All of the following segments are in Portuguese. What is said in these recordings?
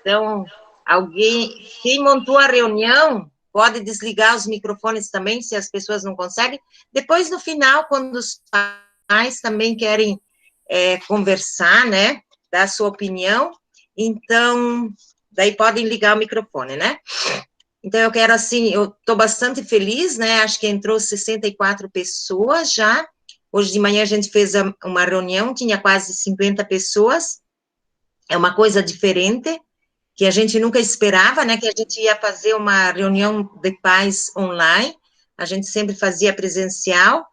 Então, quem montou a reunião, pode desligar os microfones também, se as pessoas não conseguem. Depois, no final, quando os pais também querem conversar, né, dar a sua opinião, então, daí podem ligar o microfone, né? Então, eu quero, assim, eu estou bastante feliz, né, acho que entrou 64 pessoas já. Hoje de manhã a gente fez uma reunião, tinha quase 50 pessoas, é uma coisa diferente, que a gente nunca esperava, né, que a gente ia fazer uma reunião de pais online, a gente sempre fazia presencial.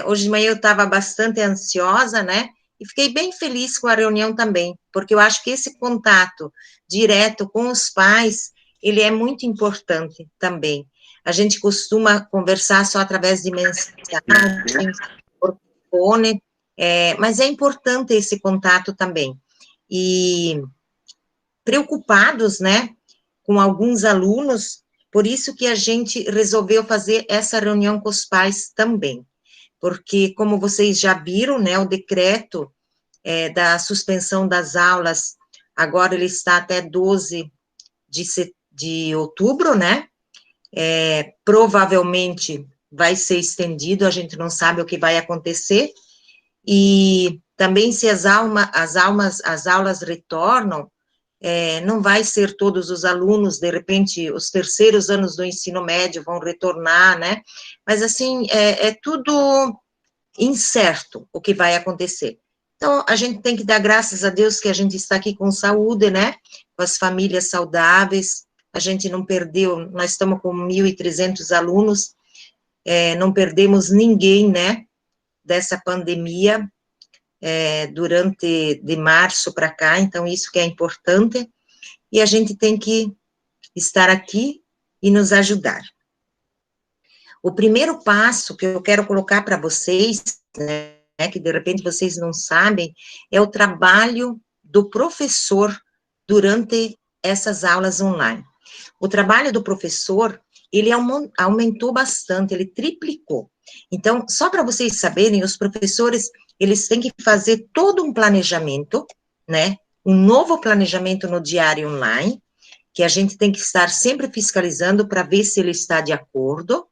Hoje de manhã eu estava bastante ansiosa, né, e fiquei bem feliz com a reunião também, porque eu acho que esse contato direto com os pais, ele é muito importante também. A gente costuma conversar só através de mensagens, por telefone, mas é importante esse contato também. E preocupados, né, com alguns alunos, por isso que a gente resolveu fazer essa reunião com os pais também, porque, como vocês já viram, né, o decreto da suspensão das aulas, agora ele está até 12 de outubro, né, provavelmente vai ser estendido, a gente não sabe o que vai acontecer, e também se as aulas retornam, não vai ser todos os alunos, de repente, os terceiros anos do ensino médio vão retornar, né? Mas, assim, é tudo incerto o que vai acontecer. Então, a gente tem que dar graças a Deus que a gente está aqui com saúde, né? Com as famílias saudáveis, a gente não perdeu, nós estamos com 1.300 alunos, não perdemos ninguém, né? Dessa pandemia, durante de março para cá, então isso que é importante, e a gente tem que estar aqui e nos ajudar. O primeiro passo que eu quero colocar para vocês, né, que de repente vocês não sabem, é o trabalho do professor durante essas aulas online. O trabalho do professor, ele aumentou bastante, ele triplicou. Então, só para vocês saberem, os professores, eles têm que fazer todo um planejamento, né, um novo planejamento no diário online, que a gente tem que estar sempre fiscalizando para ver se ele está de acordo.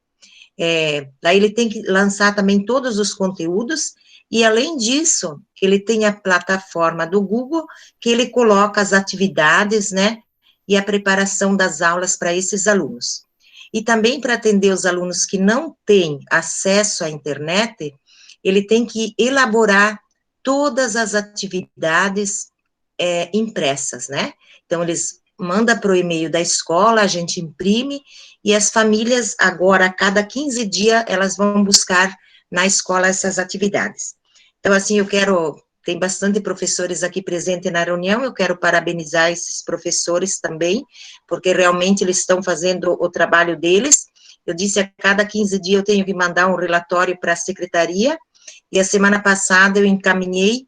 Daí ele tem que lançar também todos os conteúdos, e além disso, ele tem a plataforma do Google, que ele coloca as atividades, né, e a preparação das aulas para esses alunos. E também para atender os alunos que não têm acesso à internet, ele tem que elaborar todas as atividades impressas, né? Então, eles mandam para o e-mail da escola, a gente imprime, e as famílias, agora, a cada 15 dias, elas vão buscar na escola essas atividades. Então, assim, tem bastante professores aqui presentes na reunião, eu quero parabenizar esses professores também, porque realmente eles estão fazendo o trabalho deles. Eu disse, a cada 15 dias eu tenho que mandar um relatório para a secretaria, e a semana passada eu encaminhei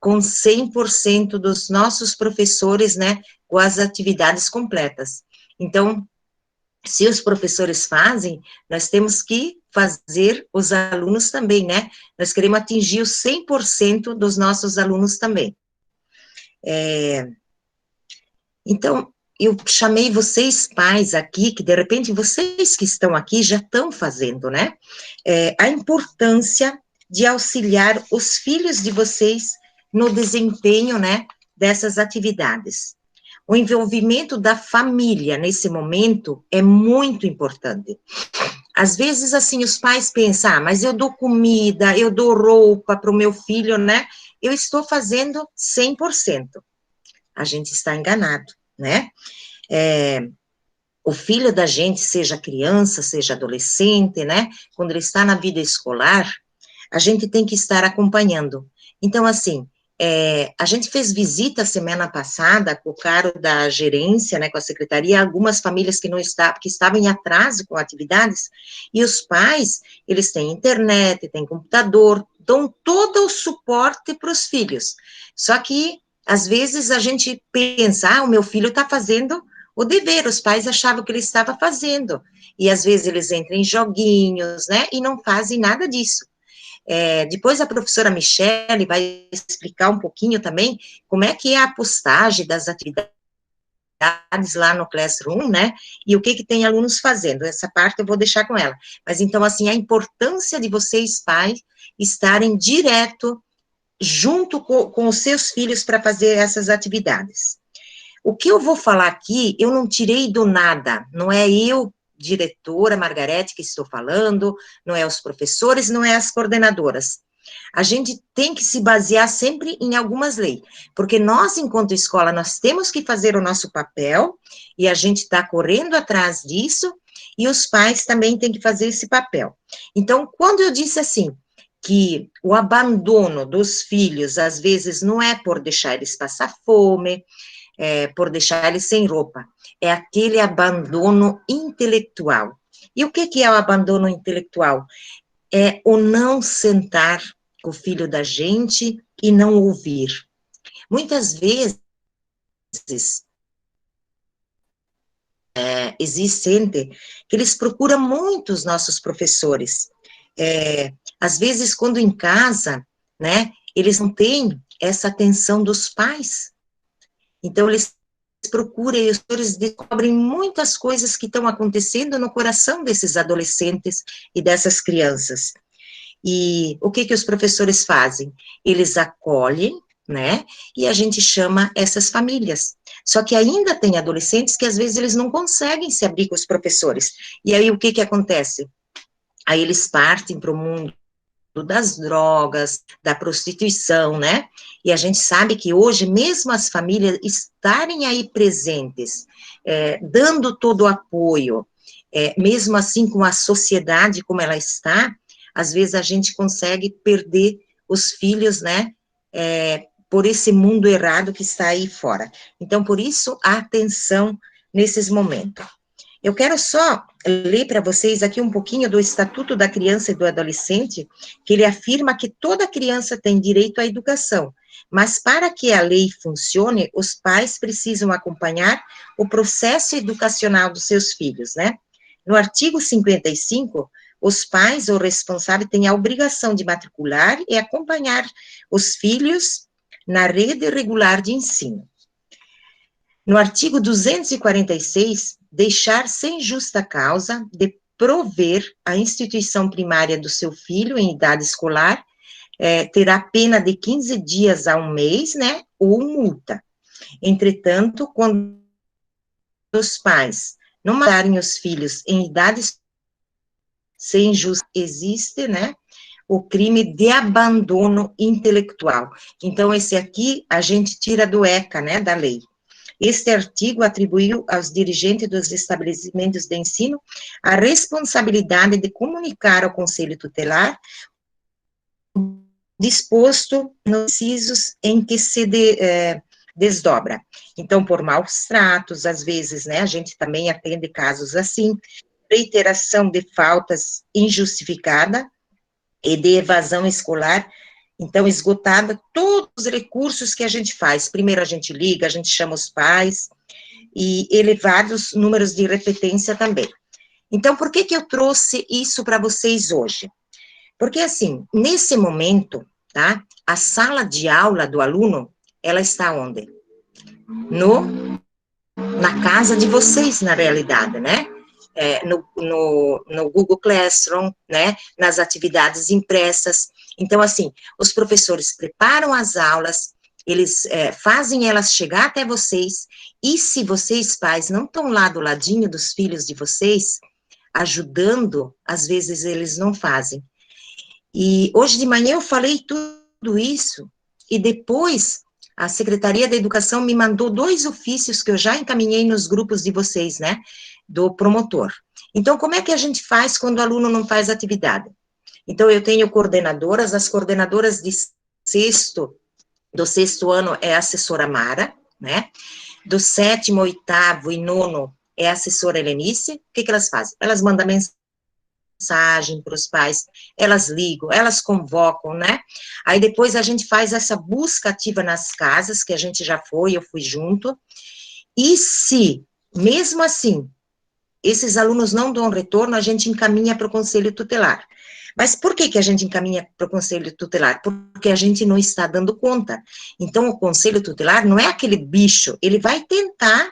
com 100% dos nossos professores, né, com as atividades completas. Então, se os professores fazem, nós temos que fazer os alunos também, né? Nós queremos atingir os 100% dos nossos alunos também. Então, eu chamei vocês pais aqui, que de repente vocês que estão aqui já estão fazendo, né? A importância de auxiliar os filhos de vocês no desempenho, né, dessas atividades. O envolvimento da família nesse momento é muito importante. Às vezes, assim, os pais pensam, mas eu dou comida, eu dou roupa para o meu filho, né? Eu estou fazendo 100%. A gente está enganado, né? O filho da gente, seja criança, seja adolescente, né? Quando ele está na vida escolar, a gente tem que estar acompanhando. Então, assim, a gente fez visita semana passada com o cara da gerência, né, com a secretaria, algumas famílias que estavam em atraso com atividades, e os pais, eles têm internet, têm computador, dão todo o suporte para os filhos. Só que, às vezes, a gente pensa, o meu filho está fazendo o dever, os pais achavam que ele estava fazendo, e às vezes eles entram em joguinhos, né, e não fazem nada disso. Depois a professora Michele vai explicar um pouquinho também como é que é a postagem das atividades lá no Classroom, né, e o que que tem alunos fazendo, essa parte eu vou deixar com ela, mas então, assim, a importância de vocês, pais, estarem direto, junto com os seus filhos para fazer essas atividades. O que eu vou falar aqui, eu não tirei do nada, não é eu, diretora Margarete, que estou falando, não é os professores, não é as coordenadoras. A gente tem que se basear sempre em algumas leis, porque nós, enquanto escola, nós temos que fazer o nosso papel, e a gente está correndo atrás disso, e os pais também têm que fazer esse papel. Então, quando eu disse assim, que o abandono dos filhos, às vezes, não é por deixar eles passar fome, por deixar eles sem roupa, é aquele abandono intelectual. E o que é o abandono intelectual? É o não sentar com o filho da gente e não ouvir. Muitas vezes, existe gente que eles procuram muito os nossos professores. Às vezes, quando em casa, né, eles não têm essa atenção dos pais. Então, eles procuram e os professores descobrem muitas coisas que estão acontecendo no coração desses adolescentes e dessas crianças. E o que que os professores fazem? Eles acolhem, né, e a gente chama essas famílias. Só que ainda tem adolescentes que às vezes eles não conseguem se abrir com os professores. E aí o que que acontece? Aí eles partem para o mundo das drogas, da prostituição, né? E a gente sabe que hoje, mesmo as famílias estarem aí presentes, dando todo o apoio, mesmo assim com a sociedade como ela está, às vezes a gente consegue perder os filhos, né? Por esse mundo errado que está aí fora. Então, por isso, a atenção nesses momentos. Eu quero só ler para vocês aqui um pouquinho do Estatuto da Criança e do Adolescente, que ele afirma que toda criança tem direito à educação, mas para que a lei funcione, os pais precisam acompanhar o processo educacional dos seus filhos, né? No artigo 55, os pais ou responsáveis têm a obrigação de matricular e acompanhar os filhos na rede regular de ensino. No artigo 246, deixar sem justa causa de prover a instituição primária do seu filho em idade escolar, terá pena de 15 dias a um mês, né, ou multa. Entretanto, quando os pais não mandarem os filhos em idade sem justa, existe, né, o crime de abandono intelectual. Então, esse aqui a gente tira do ECA, né, da lei. Este artigo atribuiu aos dirigentes dos estabelecimentos de ensino a responsabilidade de comunicar ao Conselho Tutelar disposto nos incisos em que se desdobra. Então, por maus tratos, às vezes, né, a gente também atende casos assim, reiteração de faltas injustificada e de evasão escolar. Então, esgotada todos os recursos que a gente faz. Primeiro a gente liga, a gente chama os pais, e elevados números de repetência também. Então, por que que eu trouxe isso para vocês hoje? Porque, assim, nesse momento, tá, a sala de aula do aluno, ela está onde? Na casa de vocês, na realidade, né? No Google Classroom, né, nas atividades impressas. Então, assim, os professores preparam as aulas, eles fazem elas chegar até vocês, e se vocês, pais, não estão lá do ladinho dos filhos de vocês, ajudando, às vezes eles não fazem. E hoje de manhã eu falei tudo isso, e depois a Secretaria da Educação me mandou 2 ofícios que eu já encaminhei nos grupos de vocês, né, do promotor. Então, como é que a gente faz quando o aluno não faz atividade? Então, eu tenho coordenadoras, as coordenadoras do sexto ano é a assessora Mara, né, do 7º, 8º e 9º é a assessora Helenice. O que que elas fazem? Elas mandam mensagem para os pais, elas ligam, elas convocam, né? Aí depois a gente faz essa busca ativa nas casas, que a gente já foi, eu fui junto, e se, mesmo assim, esses alunos não dão retorno, a gente encaminha para o conselho tutelar. Mas por que que a gente encaminha para o conselho tutelar? Porque a gente não está dando conta. Então, o conselho tutelar não é aquele bicho, ele vai tentar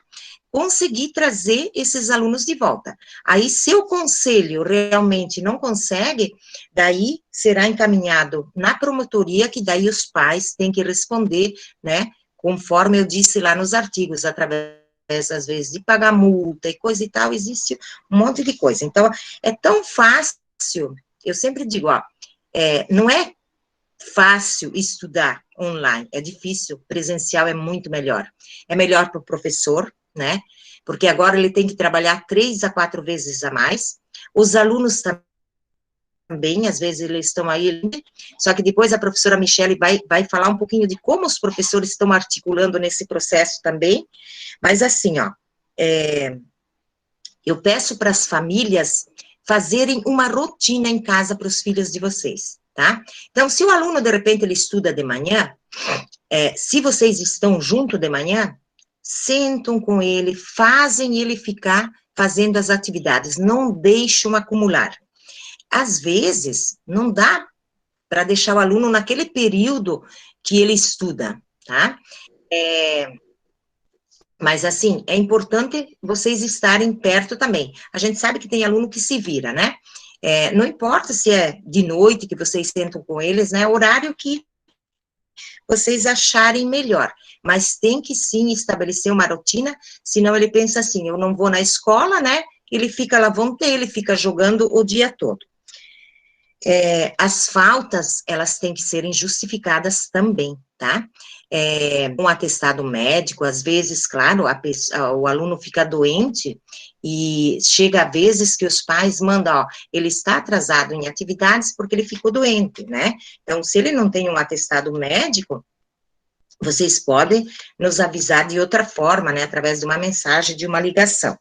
conseguir trazer esses alunos de volta. Aí, se o conselho realmente não consegue, daí será encaminhado na promotoria, que daí os pais têm que responder, né, conforme eu disse lá nos artigos, através, às vezes, de pagar multa e coisa e tal, existe um monte de coisa. Então, é tão fácil, eu sempre digo, ó, não é fácil estudar online, é difícil, presencial é muito melhor. É melhor para o professor, né? Porque agora ele tem que trabalhar 3 a 4 vezes a mais. Os alunos também, às vezes eles estão aí, só que depois a professora Michele vai falar um pouquinho de como os professores estão articulando nesse processo também. Mas assim, ó, eu peço para as famílias fazerem uma rotina em casa para os filhos de vocês, tá? Então, se o aluno, de repente, ele estuda de manhã, se vocês estão junto de manhã, sentam com ele, fazem ele ficar fazendo as atividades, não deixam acumular. Às vezes, não dá para deixar o aluno naquele período que ele estuda, tá? Mas, assim, é importante vocês estarem perto também. A gente sabe que tem aluno que se vira, né? Não importa se é de noite que vocês sentam com eles, né? Horário que vocês acharem melhor. Mas tem que, sim, estabelecer uma rotina, senão ele pensa assim, eu não vou na escola, né? Ele fica lá, vão ter, ele fica jogando o dia todo. As faltas, elas têm que serem justificadas também, tá? Um atestado médico, às vezes, claro, o aluno fica doente e chega a vezes que os pais mandam, ó, ele está atrasado em atividades porque ele ficou doente, né? Então, se ele não tem um atestado médico, vocês podem nos avisar de outra forma, né? Através de uma mensagem, de uma ligação.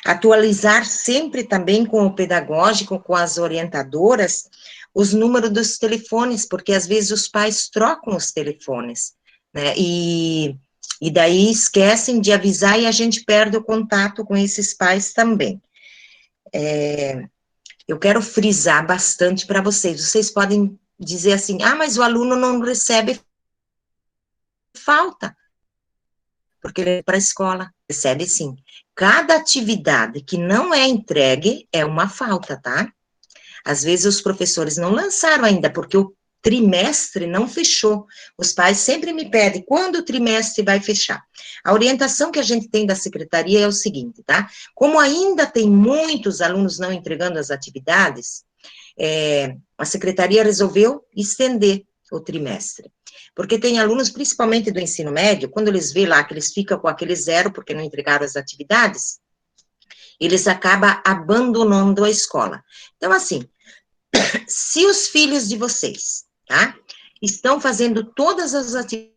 Atualizar sempre também com o pedagógico, com as orientadoras, os números dos telefones, porque às vezes os pais trocam os telefones, né, e daí esquecem de avisar e a gente perde o contato com esses pais também. Eu quero frisar bastante para vocês podem dizer assim, mas o aluno não recebe falta, porque ele é para a escola, recebe sim. Cada atividade que não é entregue é uma falta, tá? Às vezes os professores não lançaram ainda, porque o trimestre não fechou. Os pais sempre me pedem, quando o trimestre vai fechar? A orientação que a gente tem da secretaria é o seguinte, tá? Como ainda tem muitos alunos não entregando as atividades, a secretaria resolveu estender o trimestre. Porque tem alunos, principalmente do ensino médio, quando eles vê lá que eles ficam com aquele 0 porque não entregaram as atividades, eles acabam abandonando a escola. Então, assim, se os filhos de vocês, tá, estão fazendo todas as atividades,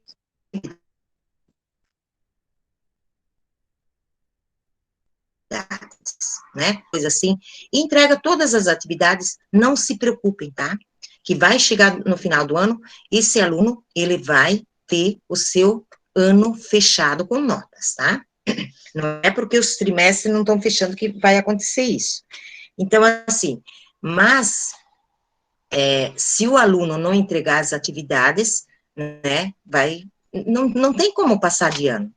né, coisa assim, entrega todas as atividades, não se preocupem, tá, que vai chegar no final do ano, esse aluno, ele vai ter o seu ano fechado com notas, tá? Não é porque os trimestres não estão fechando que vai acontecer isso. Então, assim, mas se o aluno não entregar as atividades, né, não tem como passar de ano.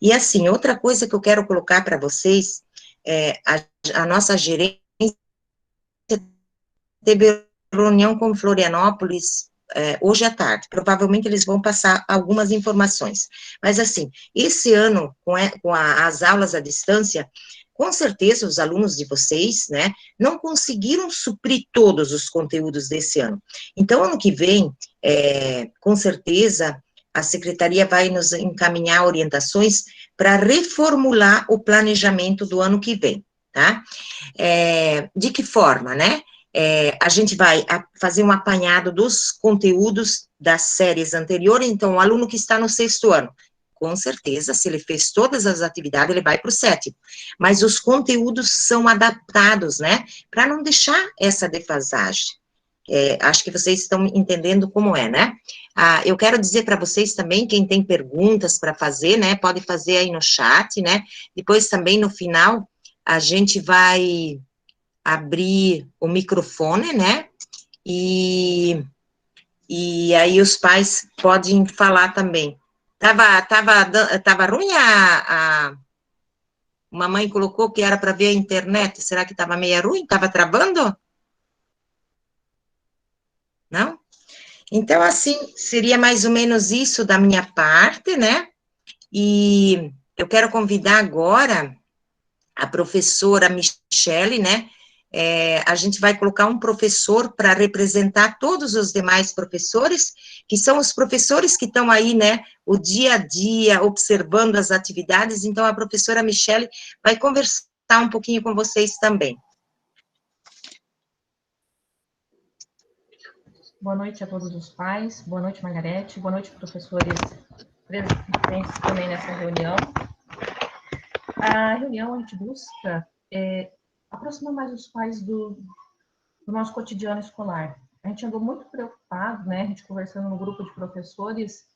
E assim, outra coisa que eu quero colocar para vocês, a nossa gerência teve reunião com Florianópolis hoje à tarde, provavelmente eles vão passar algumas informações, mas assim, esse ano, com as aulas à distância, com certeza os alunos de vocês, né, não conseguiram suprir todos os conteúdos desse ano. Então, ano que vem, com certeza, a secretaria vai nos encaminhar orientações para reformular o planejamento do ano que vem, tá? De que forma, né? A gente vai fazer um apanhado dos conteúdos das séries anteriores, então, o aluno que está no 6º ano, com certeza, se ele fez todas as atividades, ele vai para o 7º, mas os conteúdos são adaptados, né, para não deixar essa defasagem. Acho que vocês estão entendendo como é, né? Eu quero dizer para vocês também, quem tem perguntas para fazer, né, pode fazer aí no chat, né? Depois também, no final, a gente vai abrir o microfone, né? E aí os pais podem falar também. Tava ruim mamãe colocou que era para ver a internet, será que estava meio ruim? Estava travando? Não? Então, assim, seria mais ou menos isso da minha parte, né? E eu quero convidar agora a professora Michele, né? A gente vai colocar um professor para representar todos os demais professores, que são os professores que estão aí, né, o dia a dia, observando as atividades. Então, a professora Michele vai conversar um pouquinho com vocês também. Boa noite a todos os pais, boa noite, Margarete, boa noite, professores presentes também nessa reunião. A reunião, a gente busca aproximar mais os pais do nosso cotidiano escolar. A gente andou muito preocupado, né, a gente conversando no grupo de professores,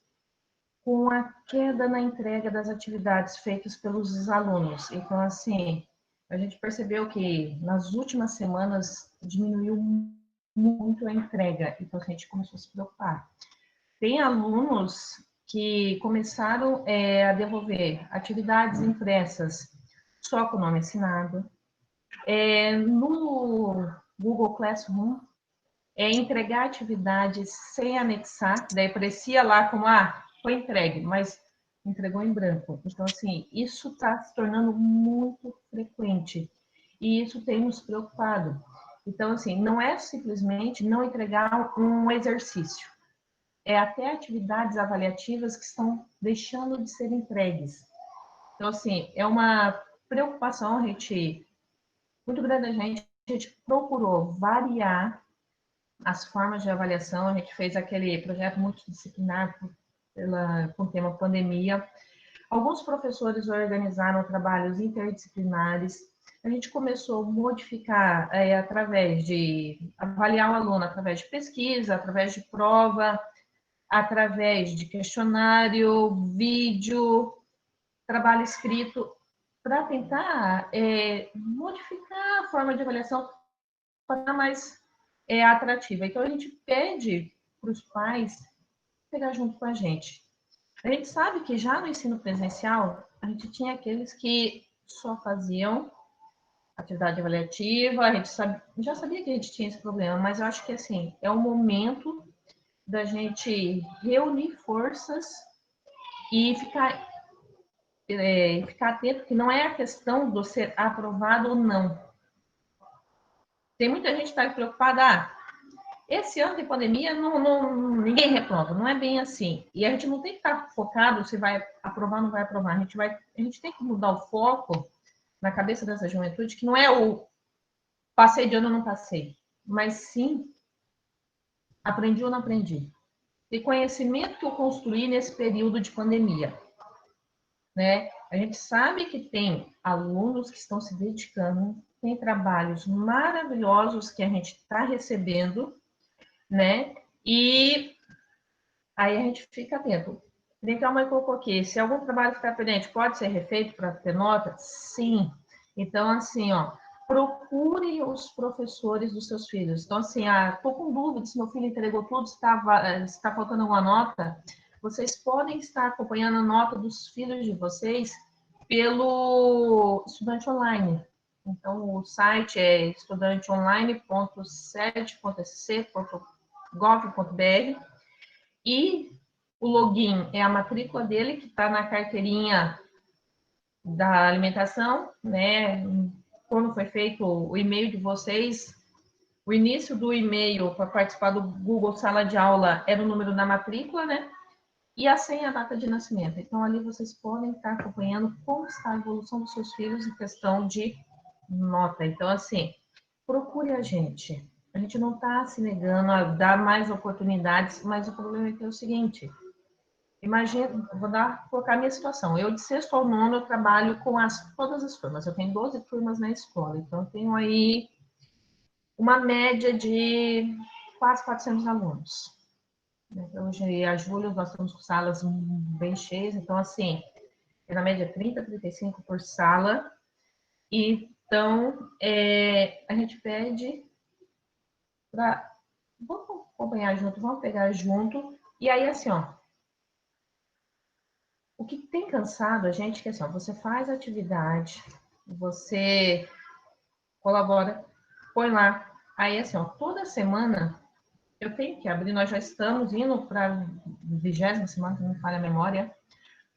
com a queda na entrega das atividades feitas pelos alunos. Então, assim, a gente percebeu que nas últimas semanas diminuiu muito a entrega, então a gente começou a se preocupar. Tem alunos que começaram a devolver atividades impressas só com o nome assinado. No Google Classroom, entregar atividades sem anexar, daí parecia lá como, foi entregue, mas entregou em branco. Então, assim, isso está se tornando muito frequente e isso tem nos preocupado. Então, assim, não é simplesmente não entregar um exercício, até atividades avaliativas que estão deixando de ser entregues. Então, assim, é uma preocupação muito grande a gente procurou variar as formas de avaliação, a gente fez aquele projeto multidisciplinar com o tema pandemia. Alguns professores organizaram trabalhos interdisciplinares. A gente começou a modificar através de avaliar o aluno, através de pesquisa, através de prova, através de questionário, vídeo, trabalho escrito, para tentar modificar a forma de avaliação para ficar mais atrativa. Então, a gente pede para os pais pegar junto com a gente. A gente sabe que já no ensino presencial, a gente tinha aqueles que só faziam atividade avaliativa, a gente já sabia que a gente tinha esse problema, mas eu acho que, assim, é o momento da gente reunir forças e ficar atento, que não é a questão de ser aprovado ou não. Tem muita gente que está preocupada, esse ano de pandemia ninguém reprova, não é bem assim. E a gente não tem que estar focado se vai aprovar ou não vai aprovar. A gente tem que mudar o foco na cabeça dessa juventude, que não é o passei de ano ou não passei, mas sim aprendi ou não aprendi. E conhecimento que eu construí nesse período de pandemia, né? A gente sabe que tem alunos que estão se dedicando, tem trabalhos maravilhosos que a gente está recebendo, né? E aí a gente fica atento. Então, a mãe colocou aqui, se algum trabalho ficar pendente, pode ser refeito para ter nota? Sim. Então, assim, procure os professores dos seus filhos. Então, assim, estou com dúvida se meu filho entregou tudo, se está faltando alguma nota. Vocês podem estar acompanhando a nota dos filhos de vocês pelo Estudante Online. Então, o site é estudanteonline.sed.sc.gov.br e o login é a matrícula dele, que está na carteirinha da alimentação, né? Quando foi feito o e-mail de vocês, o início do e-mail para participar do Google Sala de Aula era o número da matrícula, né? E a senha, a data de nascimento. Então, ali vocês podem estar acompanhando como está a evolução dos seus filhos em questão de nota. Então, assim, procure a gente. A gente não está se negando a dar mais oportunidades, mas o problema é que é o seguinte: imagina, colocar a minha situação. Eu, de sexto ao nono, eu trabalho com todas as turmas. Eu tenho 12 turmas na escola, então eu tenho aí uma média de quase 400 alunos. Hoje, a julho, nós estamos com salas bem cheias, então, assim, é na média 30, 35 por sala. Então, a gente pede para... Vamos acompanhar junto, vamos pegar junto. E aí, assim, ó, o que tem cansado a gente é que, assim, ó, você faz atividade, você colabora, põe lá. Aí, assim, ó, toda semana eu tenho que abrir, nós já estamos indo para a 20ª semana, se não me falha a memória.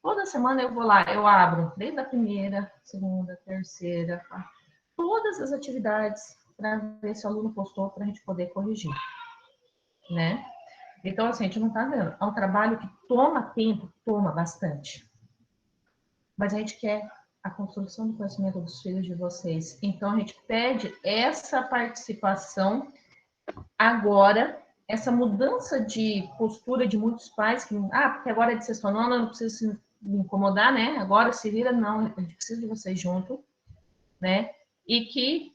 Toda semana eu vou lá, eu abro desde a primeira, segunda, terceira, quarta, todas as atividades para ver se o aluno postou para a gente poder corrigir, né? Então, assim, a gente não está vendo. É um trabalho que toma tempo, toma bastante. Mas a gente quer a construção do conhecimento dos filhos de vocês. Então, a gente pede essa participação agora, essa mudança de postura de muitos pais, que, porque agora é de sexto ano, não precisa se incomodar, né? Agora se vira, não, a gente precisa de vocês junto, né? E que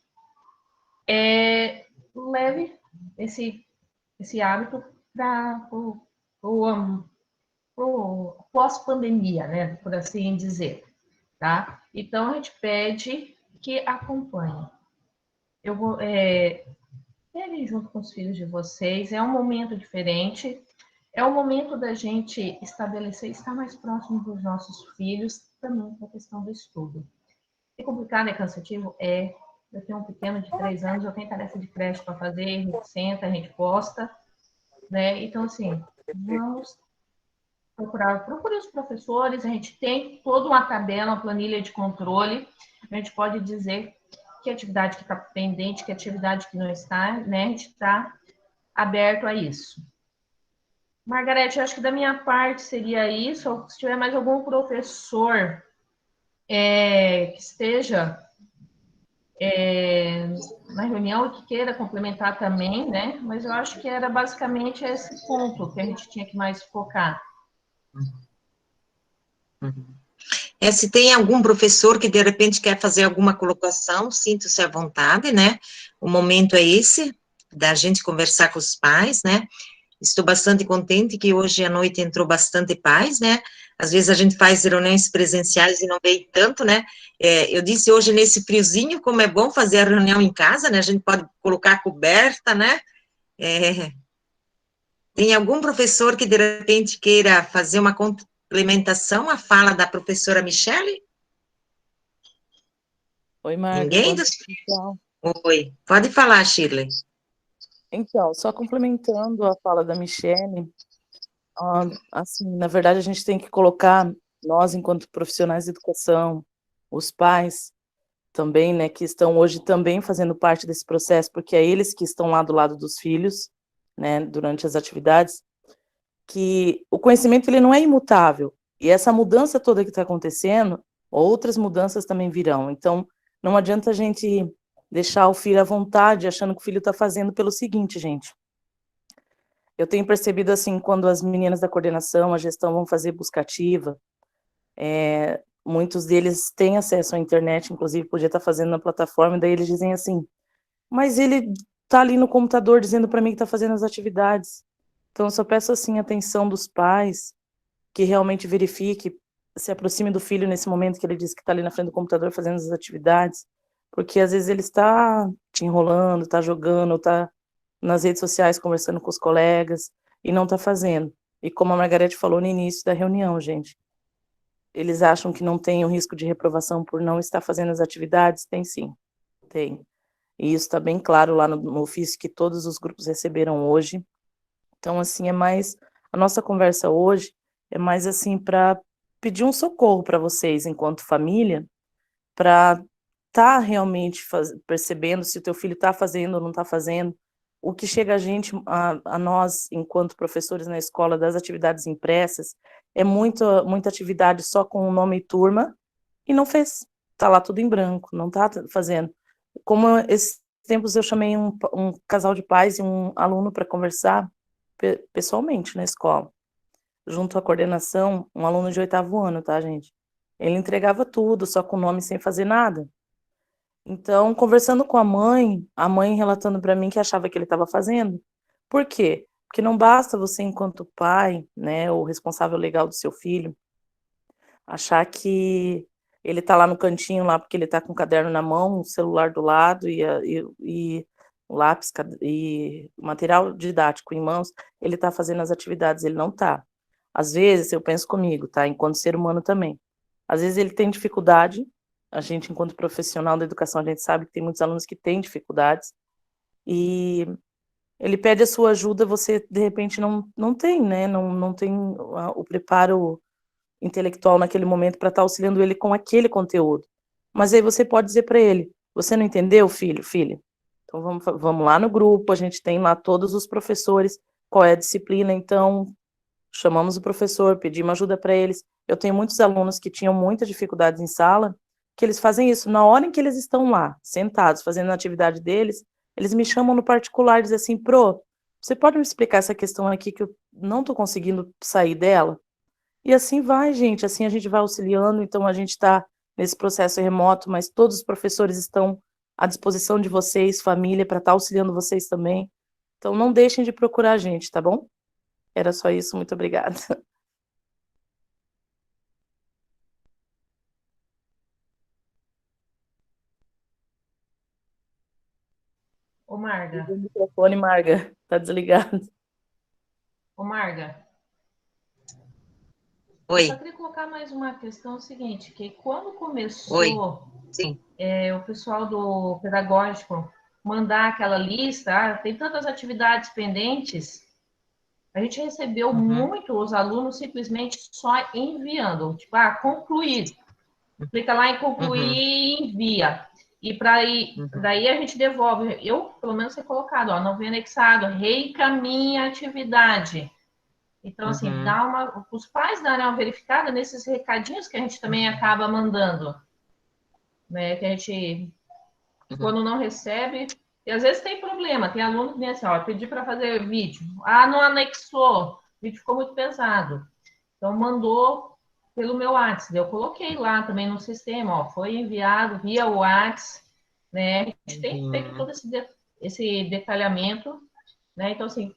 leve esse hábito para o pós-pandemia, né? Por assim dizer, tá? Então, a gente pede que acompanhe. Eu vou... peguem junto com os filhos de vocês, é um momento diferente, é o momento da gente estabelecer, estar mais próximo dos nossos filhos, também com a questão do estudo. É complicado, é cansativo? É. Eu tenho um pequeno de 3 anos, eu tenho tarefa de creche para fazer, a gente senta, a gente posta, né? Então, assim, vamos procure os professores, a gente tem toda uma tabela, uma planilha de controle, a gente pode dizer que atividade que está pendente, que atividade que não está, né? A gente está aberto a isso. Margarete, acho que da minha parte seria isso. Ou se tiver mais algum professor que esteja na reunião e que queira complementar também, né? Mas eu acho que era basicamente esse ponto que a gente tinha que mais focar. Se tem algum professor que de repente quer fazer alguma colocação, sinta-se à vontade, né? O momento é esse, da gente conversar com os pais, né? Estou bastante contente que hoje à noite entrou bastante pais, né? Às vezes a gente faz reuniões presenciais e não vê tanto, né? Eu disse hoje nesse friozinho como é bom fazer a reunião em casa, né? A gente pode colocar a coberta, né? Tem algum professor que de repente queira fazer uma complementação à fala da professora Michele? Oi, Marga. Ninguém? Oi, pode falar, Shirley. Então, só complementando a fala da Michele, assim, na verdade a gente tem que colocar, nós enquanto profissionais de educação, os pais também, né, que estão hoje também fazendo parte desse processo, porque é eles que estão lá do lado dos filhos, né, durante as atividades, que o conhecimento ele não é imutável, e essa mudança toda que está acontecendo, outras mudanças também virão, então não adianta a gente deixar o filho à vontade, achando que o filho está fazendo pelo seguinte, gente. Eu tenho percebido, assim, quando as meninas da coordenação, a gestão vão fazer busca ativa, muitos deles têm acesso à internet, inclusive podia estar fazendo na plataforma, e daí eles dizem assim, mas ele está ali no computador dizendo para mim que está fazendo as atividades. Então, eu só peço, assim, a atenção dos pais, que realmente verifique, se aproxime do filho nesse momento que ele diz que está ali na frente do computador fazendo as atividades, porque às vezes ele está te enrolando, está jogando, está nas redes sociais conversando com os colegas e não está fazendo. E como a Margarete falou no início da reunião, gente, eles acham que não tem o risco de reprovação por não estar fazendo as atividades? Tem sim, tem. E isso está bem claro lá no ofício que todos os grupos receberam hoje. Então, assim, a nossa conversa hoje é mais assim para pedir um socorro para vocês enquanto família, para estar realmente percebendo se o teu filho está fazendo ou não está fazendo. O que chega a nós, enquanto professores na escola, das atividades impressas, é muita atividade só com o nome e turma, e não fez. Está lá tudo em branco, não está fazendo. Como esses tempos eu chamei um casal de pais e um aluno para conversar pessoalmente na escola, junto à coordenação, um aluno de 8º ano, tá, gente? Ele entregava tudo, só com o nome, sem fazer nada. Então, conversando com a mãe relatando para mim que achava que ele estava fazendo, Por quê? Porque não basta você, enquanto pai, né, ou responsável legal do seu filho, achar que ele tá lá no cantinho, lá, porque ele tá com o caderno na mão, o celular do lado e o lápis e o material didático em mãos, ele tá fazendo as atividades, ele não tá. Às vezes, eu penso comigo, tá, enquanto ser humano também. Às vezes ele tem dificuldade, a gente, enquanto profissional da educação, a gente sabe que tem muitos alunos que têm dificuldades, e ele pede a sua ajuda, você, de repente, não tem, né, não tem o preparo intelectual naquele momento para estar auxiliando ele com aquele conteúdo. Mas aí você pode dizer para ele: você não entendeu, filho, filha? Então vamos lá no grupo, a gente tem lá todos os professores, qual é a disciplina, então chamamos o professor, pedimos ajuda para eles. Eu tenho muitos alunos que tinham muitas dificuldades em sala, que eles fazem isso, na hora em que eles estão lá, sentados, fazendo a atividade deles, eles me chamam no particular e dizem assim: Pro, você pode me explicar essa questão aqui que eu não estou conseguindo sair dela? E assim vai, gente, assim a gente vai auxiliando, então a gente está nesse processo remoto, mas todos os professores estão à disposição de vocês, família, para estar auxiliando vocês também. Então não deixem de procurar a gente, tá bom? Era só isso, muito obrigada. Ô, Marga. O microfone, Marga, tá desligado. Ô, Marga. Eu só Oi, queria colocar mais uma questão, o seguinte, que quando oi, começou sim. o pessoal do pedagógico mandar aquela lista, tem tantas atividades pendentes, a gente recebeu Uhum, muito os alunos simplesmente só enviando, tipo, concluído. Clica lá em concluir uhum, e envia. E para uhum, daí a gente devolve. Eu, pelo menos, é colocado, não vem anexado, reencaminha a atividade. Então, assim, uhum, os pais darem uma verificada nesses recadinhos que a gente também uhum, acaba mandando, né? Que a gente, uhum, quando não recebe, e às vezes tem problema, tem aluno que vem assim, ó, pedi para fazer vídeo, não anexou, o vídeo ficou muito pesado. Então, mandou pelo meu WhatsApp. Eu coloquei lá também no sistema, ó, foi enviado via WhatsApp, né? A gente tem feito uhum. todo esse detalhamento, né? Então, assim,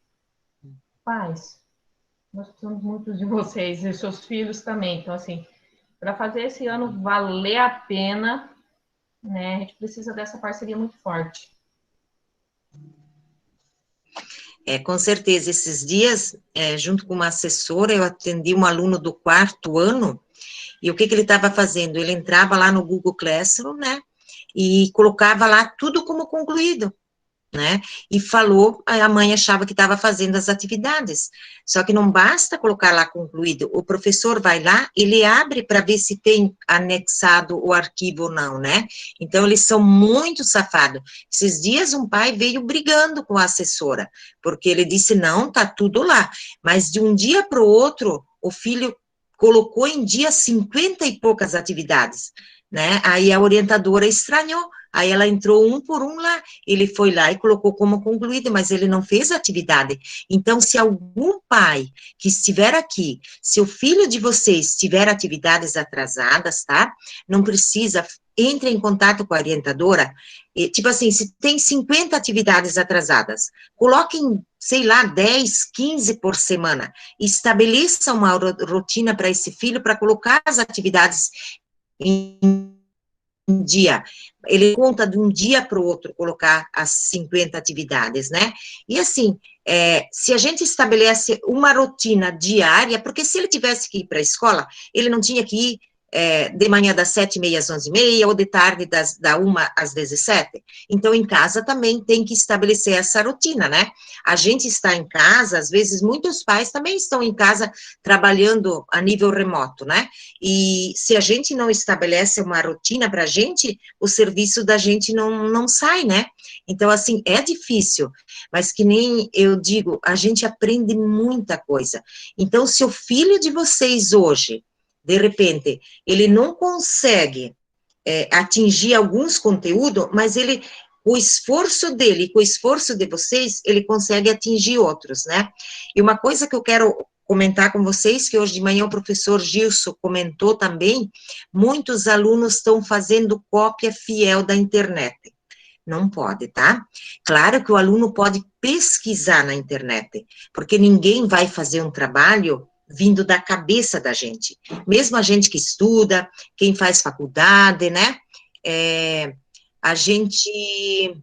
pais, nós precisamos muito de vocês e seus filhos também. Então, assim, para fazer esse ano valer a pena, né? A gente precisa dessa parceria muito forte. Com certeza, esses dias, junto com uma assessora, eu atendi um aluno do 4º ano, e o que ele estava fazendo? Ele entrava lá no Google Classroom, né, e colocava lá tudo como concluído, né, e falou, a mãe achava que estava fazendo as atividades, só que não basta colocar lá concluído, o professor vai lá, ele abre para ver se tem anexado o arquivo ou não, né, então eles são muito safados. Esses dias um pai veio brigando com a assessora, porque ele disse, não, tá tudo lá, mas de um dia para o outro, o filho colocou em dia 50 e poucas atividades, né, aí a orientadora estranhou, aí ela entrou um por um lá, ele foi lá e colocou como concluído, mas ele não fez a atividade. Então, se algum pai que estiver aqui, se o filho de vocês tiver atividades atrasadas, tá? Não precisa, entre em contato com a orientadora, tipo assim, se tem 50 atividades atrasadas, coloquem, sei lá, 10, 15 por semana, estabeleça uma rotina para esse filho, para colocar as atividades em um dia, ele conta de um dia para o outro colocar as 50 atividades, né? E assim, se a gente estabelece uma rotina diária, porque se ele tivesse que ir para a escola, ele não tinha que ir de manhã das 7h30 às 11h30, ou de tarde da 1 às 17h. Então, em casa também tem que estabelecer essa rotina, né? A gente está em casa, às vezes muitos pais também estão em casa trabalhando a nível remoto, né? E se a gente não estabelece uma rotina para a gente, o serviço da gente não sai, né? Então, assim, é difícil, mas que nem eu digo, a gente aprende muita coisa. Então, se o filho de vocês hoje, de repente, ele não consegue atingir alguns conteúdos, mas ele, o esforço dele, com o esforço de vocês, ele consegue atingir outros, né? E uma coisa que eu quero comentar com vocês, que hoje de manhã o professor Gilson comentou também, muitos alunos estão fazendo cópia fiel da internet. Não pode, tá? Claro que o aluno pode pesquisar na internet, porque ninguém vai fazer um trabalho vindo da cabeça da gente. Mesmo a gente que estuda, quem faz faculdade, né? A gente,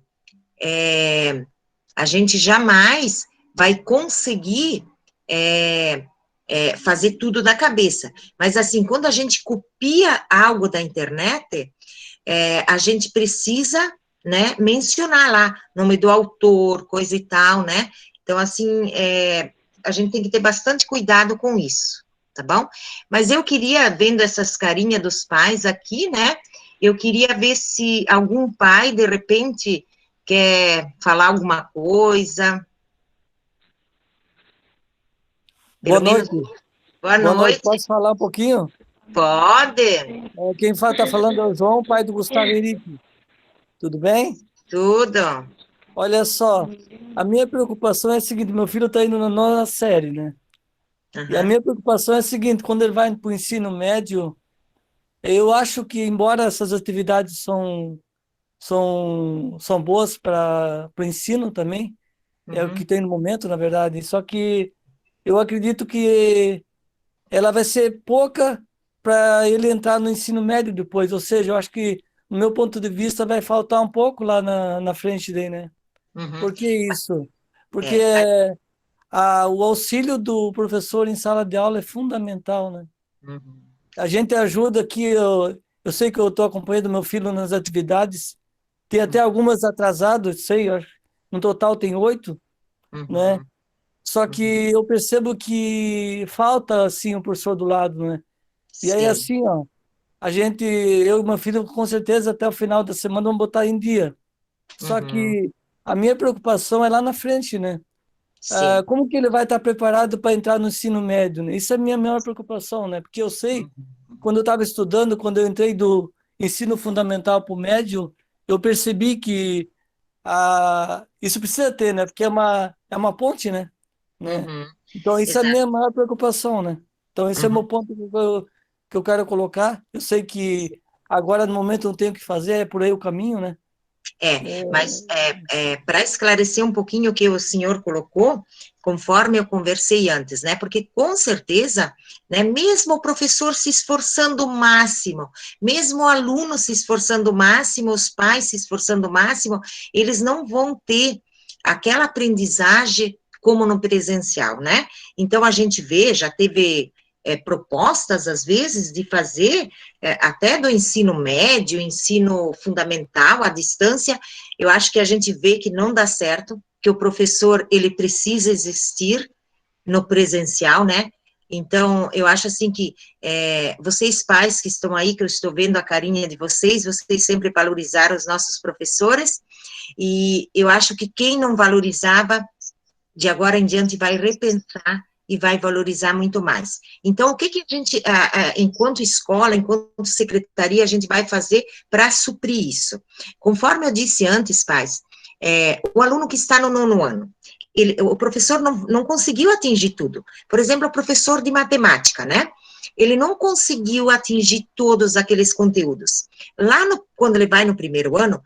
a gente jamais vai conseguir fazer tudo da cabeça. Mas, assim, quando a gente copia algo da internet, a gente precisa, né, mencionar lá, nome do autor, coisa e tal, né? Então, assim, a gente tem que ter bastante cuidado com isso, tá bom? Mas eu queria, vendo essas carinhas dos pais aqui, né, eu queria ver se algum pai, de repente, quer falar alguma coisa. Boa Pelo menos, noite. boa Boa noite. noite. Posso falar um pouquinho? Pode, Quem está falando é o João, pai do Gustavo Henrique. Tudo bem? tudo. Olha só, a minha preocupação é a seguinte, meu filho está indo na nona série, né? E a Aham, minha preocupação é a seguinte, quando ele vai para o ensino médio, eu acho que, embora essas atividades são boas para o ensino também, é o que uhum, tem no momento, na verdade, só que eu acredito que ela vai ser pouca para ele entrar no ensino médio depois, ou seja, eu acho que, no meu ponto de vista, vai faltar um pouco lá na frente dele, né? uhum. Por que isso? Porque É, o auxílio do professor em sala de aula é fundamental, né? uhum, A gente ajuda aqui, eu sei que eu estou acompanhando meu filho nas atividades, tem até algumas atrasadas, sei, eu acho, no total tem 8, né? uhum, Só que uhum. eu percebo que falta, assim, o professor do lado, né? E aí, Sim. assim, ó, eu e meu filho, com certeza, até o final da semana, vamos botar em dia. Só Uhum, que a minha preocupação é lá na frente, né? sim. Como que ele vai estar preparado para entrar no ensino médio, né? Isso é a minha maior preocupação, né? Porque eu sei, quando eu estava estudando, quando eu entrei do ensino fundamental para o médio, eu percebi que isso precisa ter, né? Porque é uma ponte, né? Uhum, Então, isso é a exato. minha maior preocupação, né? Então, esse é o meu ponto que eu quero colocar. Eu sei que agora, no momento, não tenho o que fazer, é por aí o caminho, né? Mas para esclarecer um pouquinho o que o senhor colocou, conforme eu conversei antes, né? Porque com certeza, né, mesmo o professor se esforçando o máximo, mesmo o aluno se esforçando o máximo, os pais se esforçando o máximo, eles não vão ter aquela aprendizagem como no presencial, né? Então a gente vê, já teve propostas, às vezes, de fazer até do ensino médio, ensino fundamental, à distância, eu acho que a gente vê que não dá certo, que o professor, ele precisa existir no presencial, né? Então, eu acho assim que vocês pais que estão aí, que eu estou vendo a carinha de vocês sempre valorizaram os nossos professores, e eu acho que quem não valorizava, de agora em diante vai repensar e vai valorizar muito mais. Então, o que a gente, enquanto escola, enquanto secretaria, a gente vai fazer para suprir isso? Conforme eu disse antes, pais, o aluno que está no nono ano, o professor não conseguiu atingir tudo. Por exemplo, o professor de matemática, né? Ele não conseguiu atingir todos aqueles conteúdos. Quando ele vai no primeiro ano,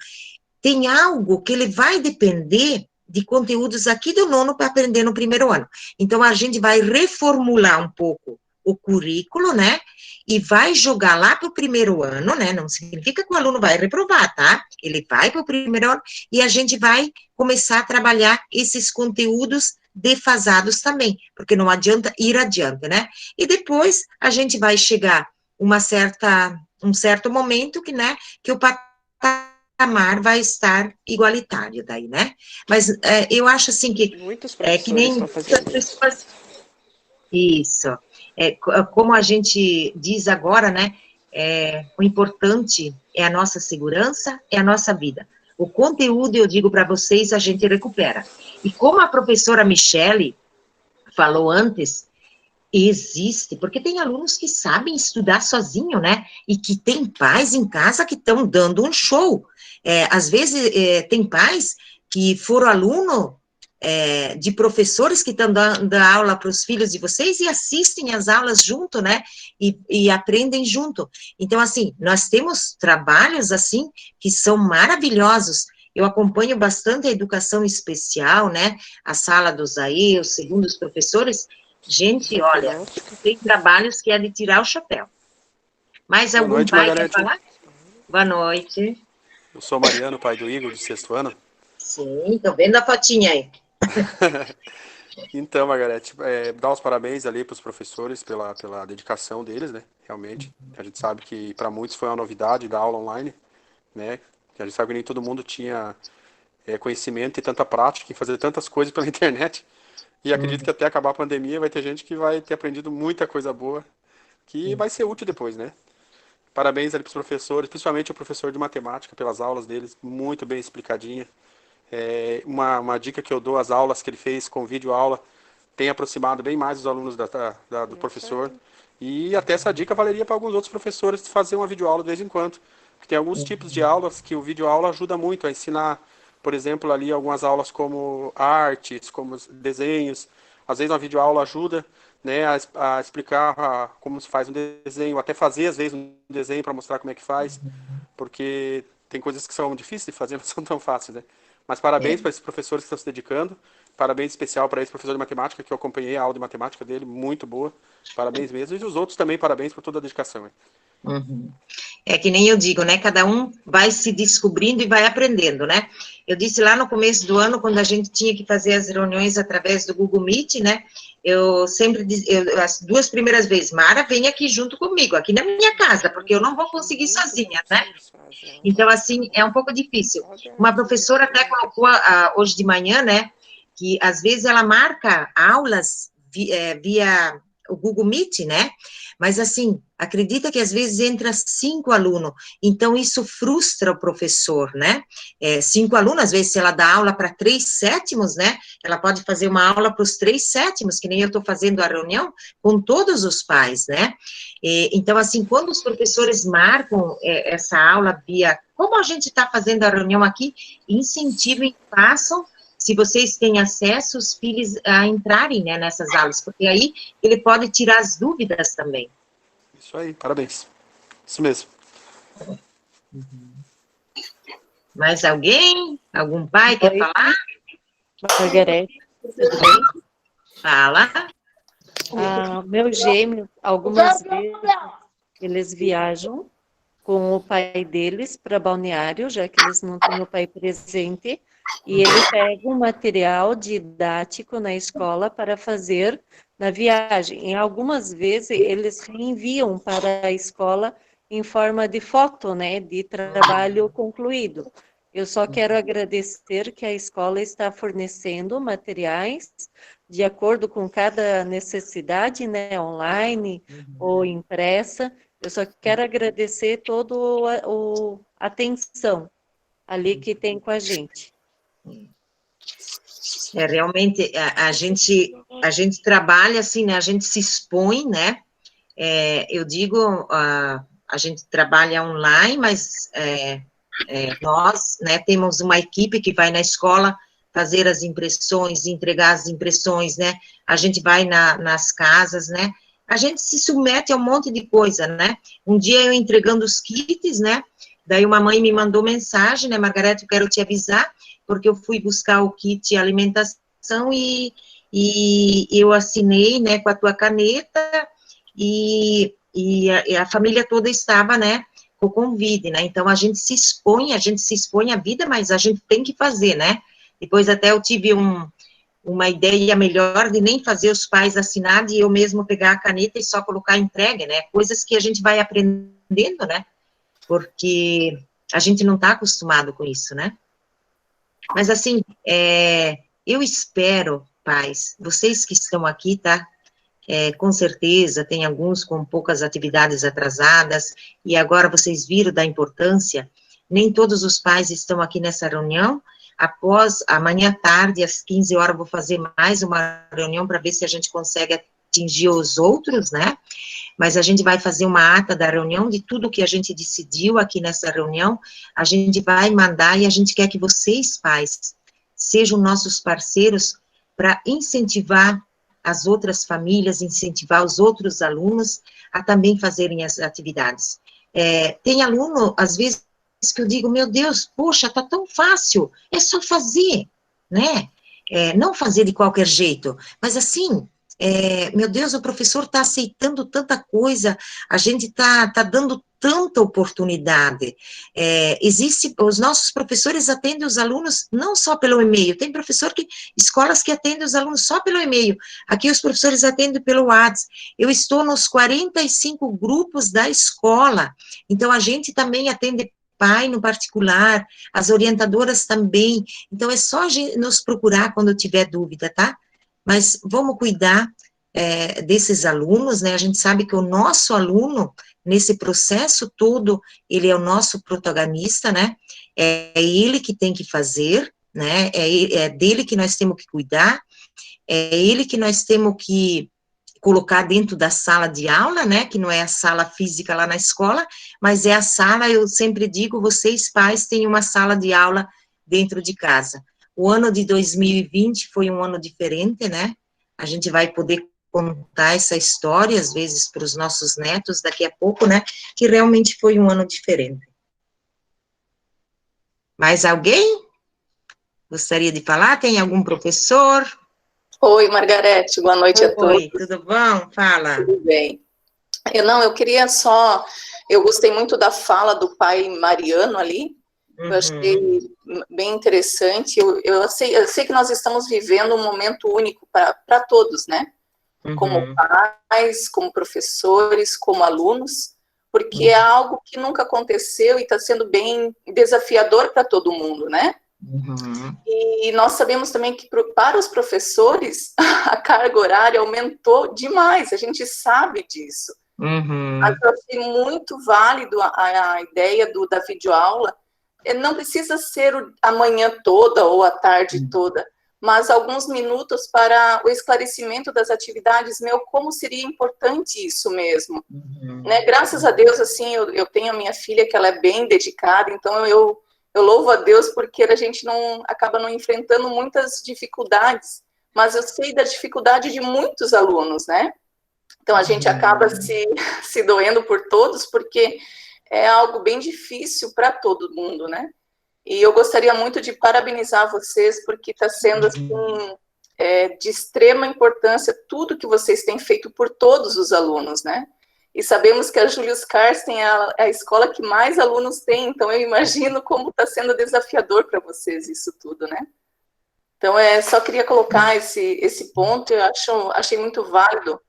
tem algo que ele vai depender de conteúdos aqui do nono para aprender no primeiro ano. Então, a gente vai reformular um pouco o currículo, né? E vai jogar lá para o primeiro ano, né? Não significa que o aluno vai reprovar, tá? Ele vai para o primeiro ano e a gente vai começar a trabalhar esses conteúdos defasados também, porque não adianta ir adiante, né? E depois a gente vai chegar um certo momento que, né, que o patamar vai estar igualitário daí, né? Mas eu acho assim que Muitos que professores nem estão fazendo isso. isso. Como a gente diz agora, né? O importante é a nossa segurança, é a nossa vida. O conteúdo, eu digo para vocês, a gente recupera. E como a professora Michele falou antes, existe, porque tem alunos que sabem estudar sozinho, né? E que tem pais em casa que estão dando um show. Às vezes, tem pais que foram aluno de professores que estão dando aula para os filhos de vocês e assistem as aulas junto, né? E aprendem junto. Então, assim, nós temos trabalhos, assim, que são maravilhosos. eu acompanho bastante a educação especial, né, a sala do Zaê, os segundos professores, gente, olha, tem trabalhos que é de tirar o chapéu. Mais Boa algum noite, pai quer Margarete. falar? Boa noite. Eu sou o Mariano, pai do Igor, de 6º ano. Sim, tô vendo a fotinha aí. Então, Margarete, dar os parabéns ali para os professores pela dedicação deles, né? Realmente. A gente sabe que para muitos foi uma novidade da aula online, né? A gente sabe que nem todo mundo tinha conhecimento e tanta prática em fazer tantas coisas pela internet. E acredito que até acabar a pandemia vai ter gente que vai ter aprendido muita coisa boa, que vai ser útil depois, né? Parabéns ali para os professores, principalmente o professor de matemática, pelas aulas deles, muito bem explicadinha. Uma dica que eu dou, as aulas que ele fez com vídeo-aula, tem aproximado bem mais os alunos do professor. E até essa dica valeria para alguns outros professores fazer uma videoaula de vez em quando. Porque tem alguns tipos de aulas que o videoaula ajuda muito a ensinar, por exemplo, ali algumas aulas como artes, como desenhos. Às vezes uma videoaula ajuda, né, a explicar como se faz um desenho, até fazer às vezes um desenho para mostrar como é que faz, porque tem coisas que são difíceis de fazer, não são tão fáceis, né? Mas parabéns para esses professores que estão se dedicando. Parabéns especial para esse professor de matemática, que eu acompanhei a aula de matemática dele, muito boa. Parabéns mesmo. E os outros também, parabéns por toda a dedicação. Uhum. É que nem eu digo, né? Cada um vai se descobrindo e vai aprendendo, né? Eu disse lá no começo do ano, quando a gente tinha que fazer as reuniões através do Google Meet, né? Eu sempre as 2 primeiras vezes, Mara, vem aqui junto comigo, aqui na minha casa, porque eu não vou conseguir sozinha, né? Então, assim, é um pouco difícil. Uma professora até colocou hoje de manhã, né? Que às vezes ela marca aulas via o Google Meet, né? Mas, assim, acredita que às vezes entra 5 alunos, então isso frustra o professor, né? 5 alunos, às vezes, se ela dá aula para 3 sétimos, né? Ela pode fazer uma aula para os 3 sétimos, que nem eu estou fazendo a reunião, com todos os pais, né? Então, assim, quando os professores marcam essa aula via, como a gente está fazendo a reunião aqui, incentivem, façam, se vocês têm acesso, os filhos a entrarem, né, nessas aulas, porque aí ele pode tirar as dúvidas também. Isso aí, parabéns. Isso mesmo. Mais alguém? Algum pai quer falar? Margarete, tudo bem? Fala. Meu gêmeo, algumas vezes, eles viajam com o pai deles para Balneário, já que eles não têm o pai presente, e ele pega um material didático na escola para fazer na viagem. E algumas vezes eles reenviam para a escola em forma de foto, né, de trabalho concluído. Eu só quero agradecer que a escola está fornecendo materiais de acordo com cada necessidade, né, online ou impressa. Eu só quero agradecer toda a atenção ali que tem com a gente. Realmente, a gente trabalha assim, né, a gente se expõe, né, eu digo, a gente trabalha online, mas nós, né, temos uma equipe que vai na escola fazer as impressões, entregar as impressões, né, a gente vai nas casas, né, a gente se submete a um monte de coisa, né, um dia eu entregando os kits, né, daí uma mãe me mandou mensagem, né, Margarete, eu quero te avisar, porque eu fui buscar o kit alimentação e eu assinei, né, com a tua caneta, e a família toda estava, né, com o convite, né, então a gente se expõe à vida, mas a gente tem que fazer, né, depois até eu tive uma ideia melhor de nem fazer os pais assinar, de eu mesmo pegar a caneta e só colocar entregue, né, coisas que a gente vai aprendendo, né, porque a gente não está acostumado com isso, né. Mas, assim, eu espero, pais, vocês que estão aqui, tá? Com certeza, tem alguns com poucas atividades atrasadas, e agora vocês viram da importância, nem todos os pais estão aqui nessa reunião. Após, amanhã à tarde, às 15 horas, eu vou fazer mais uma reunião para ver se a gente consegue atingir os outros, né? Mas a gente vai fazer uma ata da reunião, de tudo que a gente decidiu aqui nessa reunião, a gente vai mandar, e a gente quer que vocês, pais, sejam nossos parceiros para incentivar as outras famílias, incentivar os outros alunos a também fazerem as atividades. Tem aluno, às vezes, que eu digo, meu Deus, poxa, tá tão fácil, é só fazer, né? Não fazer de qualquer jeito, mas assim, meu Deus, o professor está aceitando tanta coisa, a gente está dando tanta oportunidade. Os nossos professores atendem os alunos não só pelo e-mail, tem escolas que atendem os alunos só pelo e-mail, aqui os professores atendem pelo WhatsApp, eu estou nos 45 grupos da escola, então a gente também atende pai no particular, as orientadoras também, então é só a gente nos procurar quando tiver dúvida, tá? Mas vamos cuidar desses alunos, né? A gente sabe que o nosso aluno, nesse processo todo, ele é o nosso protagonista, né? É ele que tem que fazer, né? É dele que nós temos que cuidar, é ele que nós temos que colocar dentro da sala de aula, né? Que não é a sala física lá na escola, mas é a sala, eu sempre digo, vocês pais têm uma sala de aula dentro de casa. O ano de 2020 foi um ano diferente, né? A gente vai poder contar essa história, às vezes, para os nossos netos daqui a pouco, né? Que realmente foi um ano diferente. Mais alguém gostaria de falar? Tem algum professor? Oi, Margarete, boa noite a todos. Oi, tudo bom? Fala. Tudo bem. Eu queria eu gostei muito da fala do pai Mariano ali, eu achei bem interessante, eu sei que nós estamos vivendo um momento único para todos, né? Como pais, como professores, como alunos, porque é algo que nunca aconteceu e está sendo bem desafiador para todo mundo, né? E nós sabemos também que para os professores a carga horária aumentou demais, a gente sabe disso. Mas eu achei muito válido a ideia da videoaula. Não precisa ser a manhã toda ou a tarde toda, mas alguns minutos para o esclarecimento das atividades, como seria importante isso mesmo. Né? Graças a Deus, assim, eu tenho a minha filha que ela é bem dedicada, então eu louvo a Deus porque a gente acaba não enfrentando muitas dificuldades, mas eu sei da dificuldade de muitos alunos, né? Então a gente acaba se doendo por todos, porque é algo bem difícil para todo mundo, né? E eu gostaria muito de parabenizar vocês, porque está sendo, assim, de extrema importância tudo que vocês têm feito por todos os alunos, né? E sabemos que a Julius Carsten é a escola que mais alunos tem, então eu imagino como está sendo desafiador para vocês isso tudo, né? Então, só queria colocar esse ponto, achei muito válido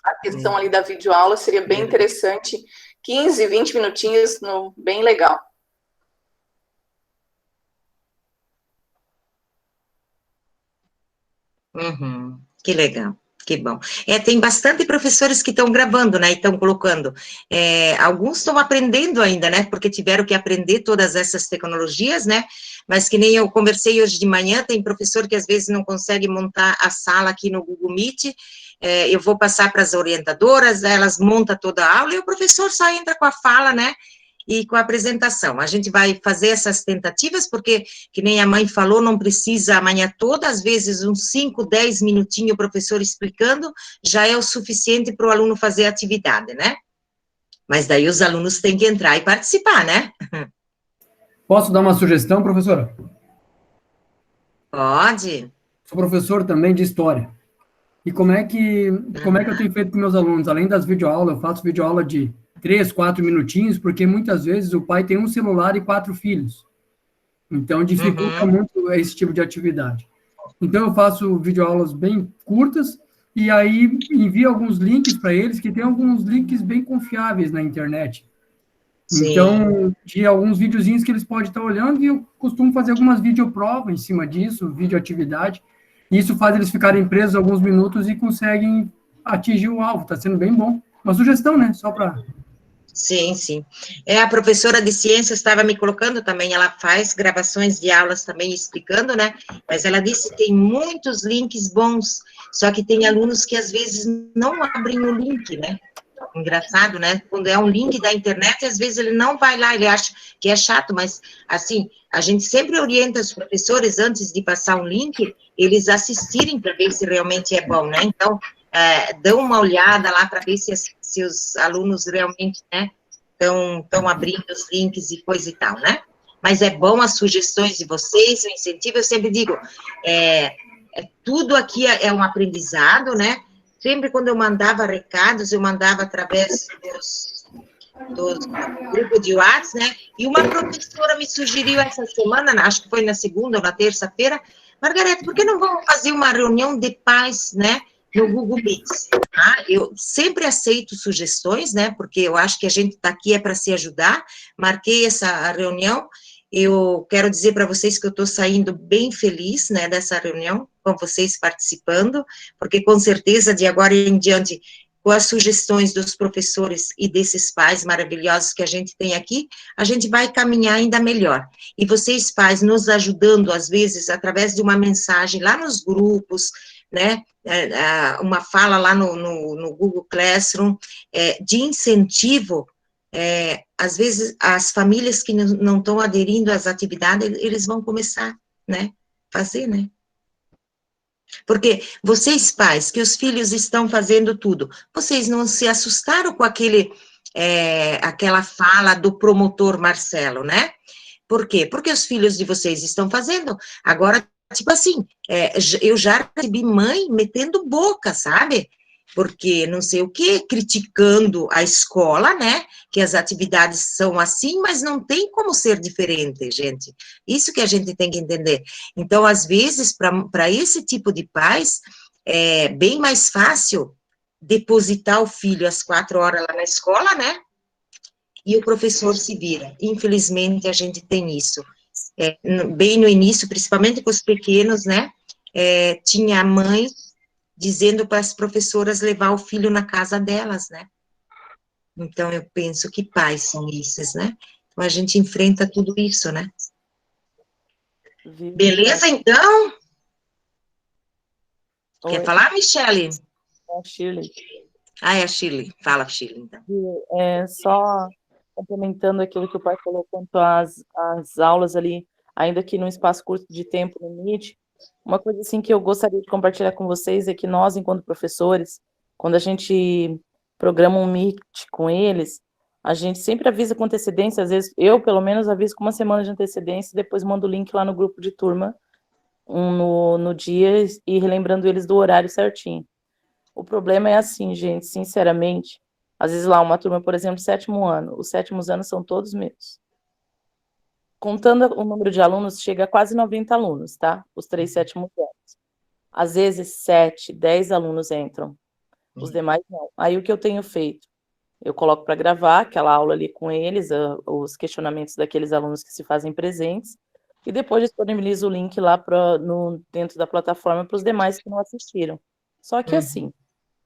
a questão ali da videoaula, seria bem interessante, 15, 20 minutinhos, bem legal. Que legal, que bom. Tem bastante professores que estão gravando, né, e estão colocando. Alguns estão aprendendo ainda, né, porque tiveram que aprender todas essas tecnologias, né, mas que nem eu conversei hoje de manhã, tem professor que às vezes não consegue montar a sala aqui no Google Meet, eu vou passar para as orientadoras, elas montam toda a aula, e o professor só entra com a fala, né, e com a apresentação. A gente vai fazer essas tentativas, porque, que nem a mãe falou, não precisa a manhã toda, às vezes uns 5, 10 minutinhos o professor explicando, já é o suficiente para o aluno fazer a atividade, né? Mas daí os alunos têm que entrar e participar, né? Posso dar uma sugestão, professora? Pode. Sou professor também de História. E como é que eu tenho feito com meus alunos? Além das videoaulas, eu faço videoaula de 3, 4 minutinhos, porque muitas vezes o pai tem um celular e 4 filhos. Então, dificulta muito esse tipo de atividade. Então, eu faço videoaulas bem curtas, e aí envio alguns links para eles, que tem alguns links bem confiáveis na internet. Sim. Então, de alguns videozinhos que eles podem estar olhando, e eu costumo fazer algumas videoprovas em cima disso, videoatividade, e isso faz eles ficarem presos alguns minutos e conseguem atingir o alvo. Está sendo bem bom. Uma sugestão, né? Só para... Sim, sim. A professora de ciências estava me colocando também, ela faz gravações de aulas também explicando, né? Mas ela disse que tem muitos links bons, só que tem alunos que às vezes não abrem o link, né? Engraçado, né? Quando é um link da internet, às vezes ele não vai lá, ele acha que é chato, mas, assim, a gente sempre orienta os professores, antes de passar um link, eles assistirem para ver se realmente é bom, né? Então, dão uma olhada lá para ver se os alunos realmente, né, estão abrindo os links e coisa e tal, né? Mas é bom as sugestões de vocês, o incentivo, eu sempre digo, tudo aqui é um aprendizado, né? Sempre quando eu mandava recados, eu mandava através dos grupos de WhatsApp, né? E uma professora me sugeriu essa semana, acho que foi na segunda ou na terça-feira, Margarete, por que não vamos fazer uma reunião de pais, né? No Google Meets, tá? Eu sempre aceito sugestões, né? Porque eu acho que a gente está aqui para se ajudar. Marquei essa reunião. Eu quero dizer para vocês que eu estou saindo bem feliz, né, dessa reunião, com vocês participando, porque com certeza de agora em diante, com as sugestões dos professores e desses pais maravilhosos que a gente tem aqui, a gente vai caminhar ainda melhor. E vocês pais nos ajudando, às vezes, através de uma mensagem lá nos grupos, né, uma fala lá no Google Classroom, de incentivo, às vezes, as famílias que não estão aderindo às atividades, eles vão começar, né, fazer, né. Porque vocês, pais, que os filhos estão fazendo tudo, vocês não se assustaram com aquela fala do promotor Marcelo, né? Por quê? Porque os filhos de vocês estão fazendo. Agora, tipo assim, eu já recebi mãe metendo boca, sabe? Porque não sei o quê, criticando a escola, né? Que as atividades são assim, mas não tem como ser diferente, gente. Isso que a gente tem que entender. Então, às vezes, para esse tipo de pais, é bem mais fácil depositar o filho às 4 horas lá na escola, né? E o professor se vira. Infelizmente, a gente tem isso. Bem no início, principalmente com os pequenos, né? Tinha a mãe dizendo para as professoras levar o filho na casa delas, né? Então, eu penso que pais são esses, né? Então, a gente enfrenta tudo isso, né? Beleza, então? Quer falar, Michele? É a Shirley. É a Shirley. Fala, Shirley, então. Só complementando aquilo que o pai falou quanto às aulas ali, ainda que num espaço curto de tempo, no Meet, uma coisa assim que eu gostaria de compartilhar com vocês é que nós, enquanto professores, quando a gente programa um Meet com eles, a gente sempre avisa com antecedência, às vezes eu, pelo menos, aviso com uma semana de antecedência e depois mando o link lá no grupo de turma, no dia, e relembrando eles do horário certinho. O problema é assim, gente, sinceramente, às vezes lá uma turma, por exemplo, 7º ano, os 7º anos são todos meus. Contando o número de alunos, chega a quase 90 alunos, tá? Os 3 7º anos. Às vezes 7, 10 alunos entram, os demais não. Aí o que eu tenho feito? Eu coloco para gravar aquela aula ali com eles, os questionamentos daqueles alunos que se fazem presentes, e depois disponibilizo o link lá dentro da plataforma para os demais que não assistiram. Só que assim,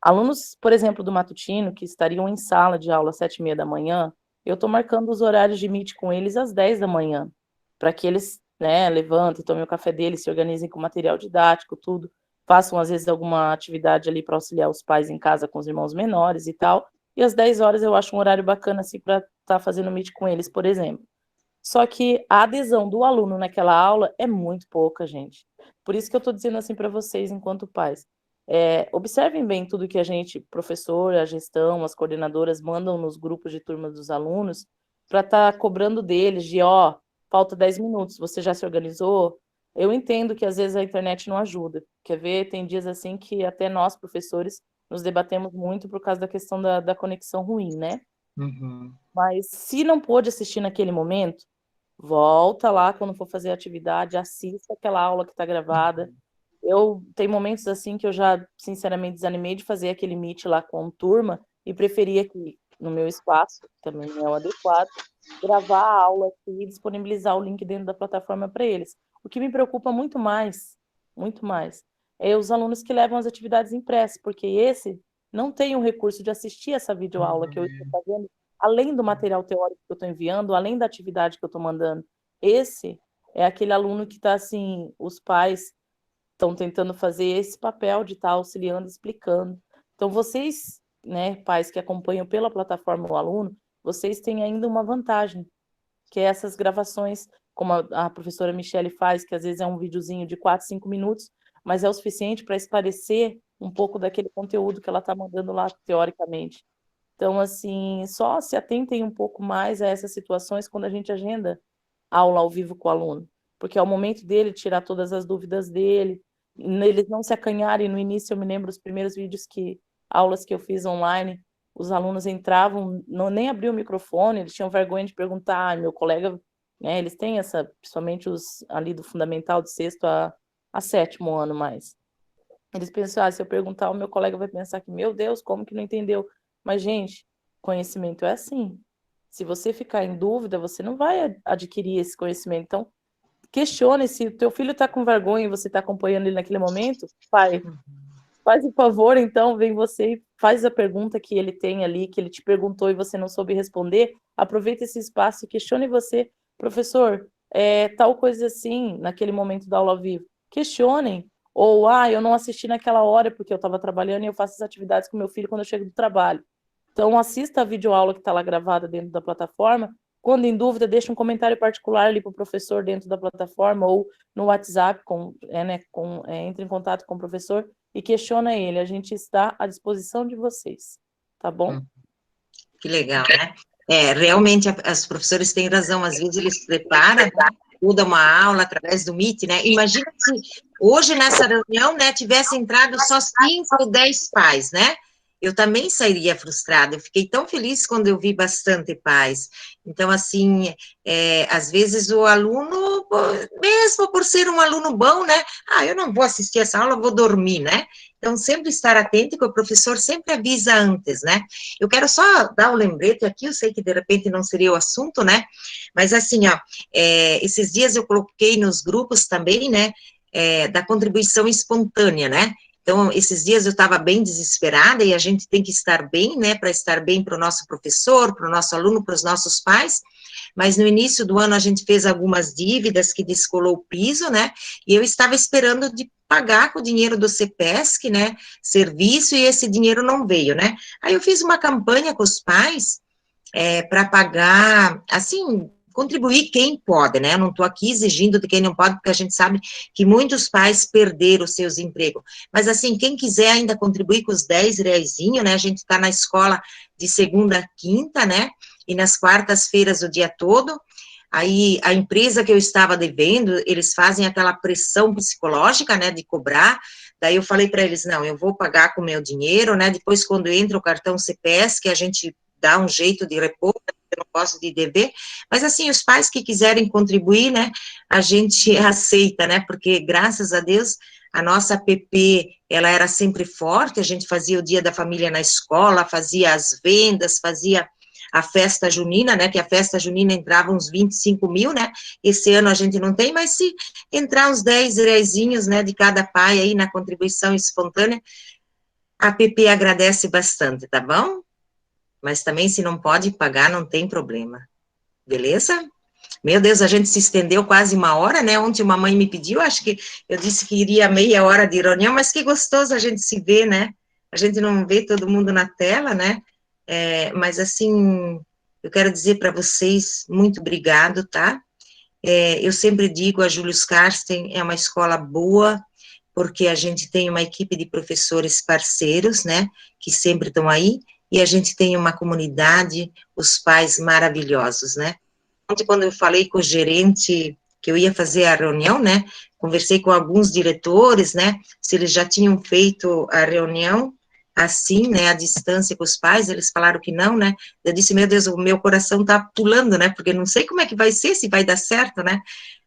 alunos, por exemplo, do matutino, que estariam em sala de aula às 7h30 da manhã, eu estou marcando os horários de Meet com eles às 10 da manhã, para que eles, né, levantem, tomem o café deles, se organizem com material didático, tudo, façam, às vezes, alguma atividade ali para auxiliar os pais em casa com os irmãos menores e tal, e às 10 horas eu acho um horário bacana, assim, para estar fazendo Meet com eles, por exemplo. Só que a adesão do aluno naquela aula é muito pouca, gente. Por isso que eu estou dizendo assim para vocês, enquanto pais. Observem bem tudo que a gente, professor, a gestão, as coordenadoras mandam nos grupos de turma dos alunos para estar cobrando deles de, falta 10 minutos, você já se organizou? Eu entendo que às vezes a internet não ajuda. Quer ver? Tem dias assim que até nós, professores, nos debatemos muito por causa da questão da conexão ruim, né? Uhum. Mas se não pôde assistir naquele momento, volta lá quando for fazer a atividade, assista aquela aula que está gravada. Tem momentos assim que eu já, sinceramente, desanimei de fazer aquele Meet lá com turma e preferia que, no meu espaço, também não é o adequado, gravar a aula aqui e disponibilizar o link dentro da plataforma para eles. O que me preocupa muito mais, é os alunos que levam as atividades impressas, porque esse não tem o recurso de assistir essa videoaula que eu estou fazendo, além do material teórico que eu estou enviando, além da atividade que eu estou mandando. Esse é aquele aluno que está assim, os pais estão tentando fazer esse papel de estar auxiliando, explicando. Então, vocês, né, pais que acompanham pela plataforma o aluno, vocês têm ainda uma vantagem, que é essas gravações, como a professora Michele faz, que às vezes é um videozinho de 4, 5 minutos, mas é o suficiente para esclarecer um pouco daquele conteúdo que ela está mandando lá, teoricamente. Então, assim, só se atentem um pouco mais a essas situações quando a gente agenda aula ao vivo com o aluno, porque é o momento dele tirar todas as dúvidas dele, eles não se acanharem. No início, eu me lembro dos primeiros aulas que eu fiz online, os alunos entravam, nem abriam o microfone, eles tinham vergonha de perguntar, meu colega, né, eles têm principalmente os ali do fundamental, do 6º a 7º ano mais. Eles pensam, se eu perguntar, o meu colega vai pensar que, meu Deus, como que não entendeu? Mas, gente, conhecimento é assim. Se você ficar em dúvida, você não vai adquirir esse conhecimento. Então, questione. Se o teu filho está com vergonha e você está acompanhando ele naquele momento, pai, faz o favor, então, vem você e faz a pergunta que ele tem ali, que ele te perguntou e você não soube responder. Aproveita esse espaço e questione você. Professor, tal coisa assim, naquele momento da aula ao vivo. Questionem. Ou, eu não assisti naquela hora porque eu estava trabalhando e eu faço as atividades com meu filho quando eu chego do trabalho. Então, assista a videoaula que está lá gravada dentro da plataforma. Quando em dúvida, deixa um comentário particular ali para o professor dentro da plataforma ou no WhatsApp, entre em contato com o professor e questiona ele. A gente está à disposição de vocês, tá bom? Que legal, né? Realmente, os professores têm razão. Às vezes eles preparam, mudam uma aula através do Meet, né? Imagina se hoje, nessa reunião, né, tivesse entrado só 5 ou 10 pais, né? Eu também sairia frustrada. Eu fiquei tão feliz quando eu vi bastante pais. Então, assim, às vezes o aluno, mesmo por ser um aluno bom, né? Eu não vou assistir essa aula, vou dormir, né? Então, sempre estar atento, que o professor sempre avisa antes, né? Eu quero só dar um lembrete aqui, eu sei que de repente não seria o assunto, né? Mas assim, esses dias eu coloquei nos grupos também, né? Da contribuição espontânea, né? Então, esses dias eu estava bem desesperada e a gente tem que estar bem, né, para estar bem para o nosso professor, para o nosso aluno, para os nossos pais, mas no início do ano a gente fez algumas dívidas que descolou o piso, né, e eu estava esperando de pagar com o dinheiro do CPESC, né, serviço, e esse dinheiro não veio, né. Aí eu fiz uma campanha com os pais para pagar, assim, contribuir quem pode, né? Eu não estou aqui exigindo de quem não pode, porque a gente sabe que muitos pais perderam os seus empregos. Mas, assim, quem quiser ainda contribuir com os 10 reaisinhos, né? A gente está na escola de segunda a quinta, né? E nas quartas-feiras o dia todo. Aí, a empresa que eu estava devendo, eles fazem aquela pressão psicológica, né? De cobrar. Daí eu falei para eles, não, eu vou pagar com o meu dinheiro, né? Depois, quando entra o cartão CPS, que a gente dá um jeito de repor, eu não gosto de dever, mas assim, os pais que quiserem contribuir, né, a gente aceita, né, porque graças a Deus, a nossa PP, ela era sempre forte, a gente fazia o Dia da Família na escola, fazia as vendas, fazia a festa junina, né, que a festa junina entrava uns 25 mil, né, esse ano a gente não tem, mas se entrar uns 10 reaisinhos, né, de cada pai aí na contribuição espontânea, a PP agradece bastante, tá bom? Mas também, se não pode pagar, não tem problema. Beleza? Meu Deus, a gente se estendeu quase 1 hora, né? Ontem uma mãe me pediu, acho que eu disse que iria meia hora de reunião, mas que gostoso a gente se ver, né? A gente não vê todo mundo na tela, né? Mas, assim, eu quero dizer para vocês, muito obrigado, tá? Eu sempre digo, a Julius Karsten é uma escola boa, porque a gente tem uma equipe de professores parceiros, né? Que sempre estão aí, e a gente tem uma comunidade, os pais maravilhosos, né? Ontem, quando eu falei com o gerente, que eu ia fazer a reunião, né, conversei com alguns diretores, né, se eles já tinham feito a reunião, assim, né, à distância com os pais, eles falaram que não, né, eu disse, meu Deus, o meu coração tá pulando, né, porque não sei como é que vai ser, se vai dar certo, né,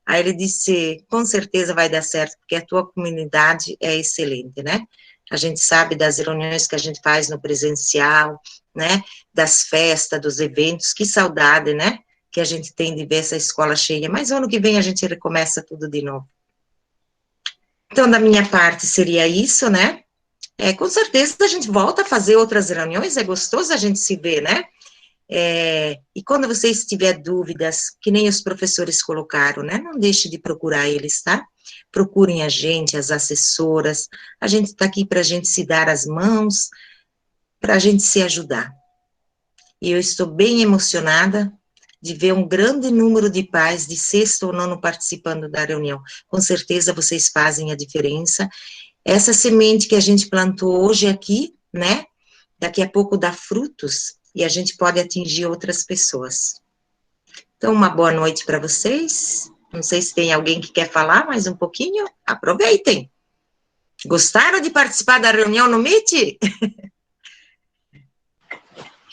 aí ele disse, com certeza vai dar certo, porque a tua comunidade é excelente, né, a gente sabe das reuniões que a gente faz no presencial, né, das festas, dos eventos, que saudade, né, que a gente tem de ver essa escola cheia, mas ano que vem a gente recomeça tudo de novo. Então, da minha parte, seria isso, né, com certeza a gente volta a fazer outras reuniões, é gostoso a gente se ver, né, e quando vocês tiverem dúvidas, que nem os professores colocaram, né, não deixe de procurar eles, tá? Procurem a gente, as assessoras, a gente está aqui para a gente se dar as mãos, para a gente se ajudar. E eu estou bem emocionada de ver um grande número de pais de 6º ou 9º participando da reunião. Com certeza vocês fazem a diferença. Essa semente que a gente plantou hoje aqui, né, daqui a pouco dá frutos, e a gente pode atingir outras pessoas. Então, uma boa noite para vocês. Não sei se tem alguém que quer falar mais um pouquinho. Aproveitem. Gostaram de participar da reunião no Meet?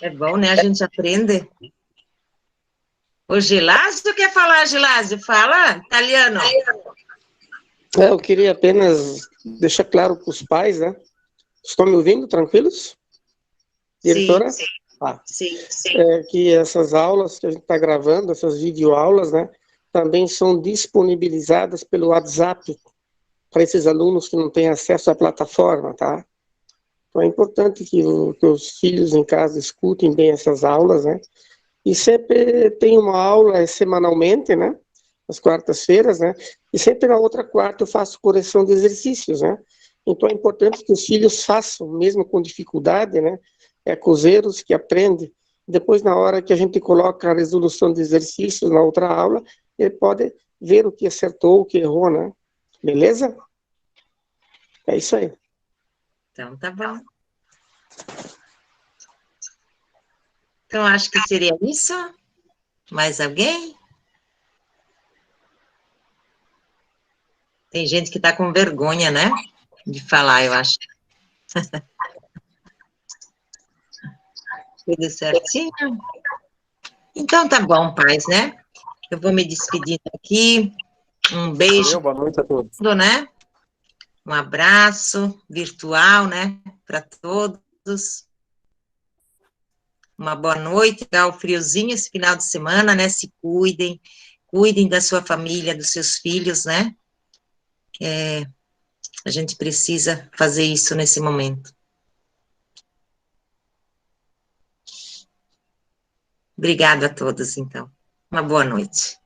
É bom, né? A gente aprende. O Gilásio quer falar, Gilásio? Fala, italiano. Eu queria apenas deixar claro para os pais, né? Estão me ouvindo, tranquilos? Diretora? Sim, sim. Que essas aulas que a gente está gravando, essas videoaulas, né? Também são disponibilizadas pelo WhatsApp para esses alunos que não têm acesso à plataforma, tá? Então é importante que os filhos em casa escutem bem essas aulas, né? E sempre tem uma aula semanalmente, né? Às quartas-feiras, né? E sempre na outra quarta eu faço correção de exercícios, né? Então é importante que os filhos façam, mesmo com dificuldade, né? Com os erros que aprendem. Depois, na hora que a gente coloca a resolução de exercícios na outra aula, ele pode ver o que acertou, o que errou, né? Beleza? É isso aí. Então, tá bom. Então, acho que seria isso. Mais alguém? Tem gente que está com vergonha, né? De falar, eu acho. Tudo certinho? Então, tá bom, pais, né? Eu vou me despedindo aqui. Um beijo. Boa noite a todos. Né? Um abraço virtual, né? Para todos. Uma boa noite. Tá o friozinho esse final de semana, né? Se cuidem. Cuidem da sua família, dos seus filhos, né? A gente precisa fazer isso nesse momento. Obrigada a todos, então. Uma boa noite.